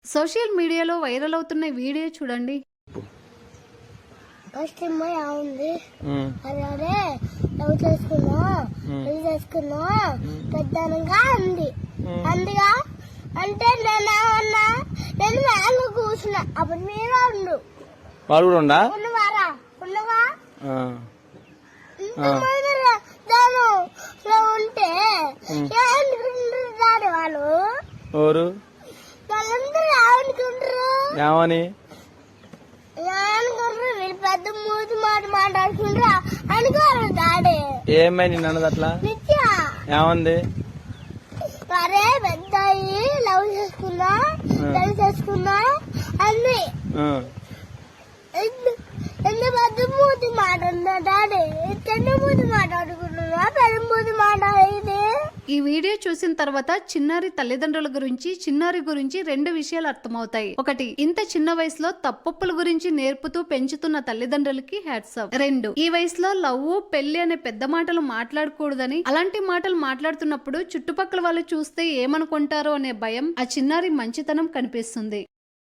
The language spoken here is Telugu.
సోషల్ మీడియాలో వైరల్ అవుతున్న వీడియో చూడండి. ఫస్ట్ ఉంది అదే లవ్ చేసుకున్నా పెళ్లి చేసుకున్నా పెద్దనగా అంది అందుగా అంటే నేనేమన్నా నేను మేలు కూర్చున్నా అప్పుడు మీరు ఉండు వాడు కూడా ఉండా ఉన్నవారా ఉన్నవా ఉంటే ఏమనుకుంటారు వాళ్ళు ఎవరు వాళ్ళందరూ ఏమనుకుంటారు ఏమని వీళ్ళు పెద్ద మూతి మాట మాట్లాడుకుంటారా అనుకోరు డాడీ ఏమై నిన్ను అన్నది అట్లా నిత్య ఏమంది అరే పెద్ద లవ్ చేసుకున్నా పెళ్లి చేసుకున్నా అన్ని ఎంత పెద్ద మూతి మాట ఉందా డాడీ చిన్న మూతి మాట్లాడుకుంటున్నా పెద్ద మూతి మాట్లాడేది. ఈ వీడియో చూసిన తర్వాత చిన్నారి తల్లిదండ్రుల గురించి చిన్నారి గురించి రెండు విషయాలు అర్థమవుతాయి. ఒకటి, ఇంత చిన్న వయసులో తప్పొప్పుల గురించి నేర్పుతూ పెంచుతున్న తల్లిదండ్రులకి హ్యాట్స్ ఆఫ్. రెండు, ఈ వయసులో లవ్ పెళ్లి అనే పెద్ద మాటలు మాట్లాడకూడదని, అలాంటి మాటలు మాట్లాడుతున్నప్పుడు చుట్టుపక్కల వాళ్ళు చూస్తే ఏమనుకుంటారో అనే భయం ఆ చిన్నారి మంచితనం కనిపిస్తుంది.